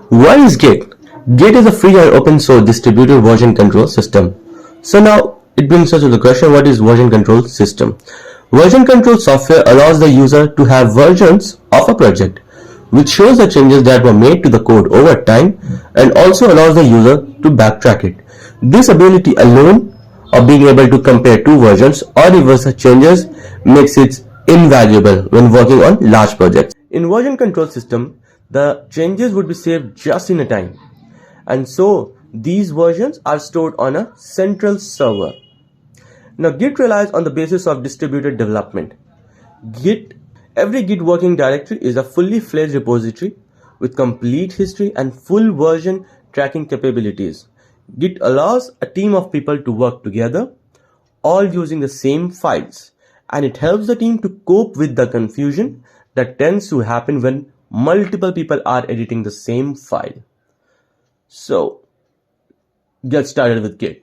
What is Git? Git is a free and open source distributed version control system. So now it brings us to the question, what is version control system? Version control software allows the user to have versions of a project, which shows the changes that were made to the code over time and also allows the user to backtrack it. This ability alone, or being able to compare two versions or reverse the changes, makes it invaluable when working on large projects. In version control system, the changes would be saved just in a time, and so these versions are stored on a central server. Now Git relies on the basis of distributed development. Every Git working directory is a fully fledged repository with complete history and full version tracking capabilities. Git allows a team of people to work together, all using the same files, and it helps the team to cope with the confusion that tends to happen when multiple people are editing the same file. So, get started with Git.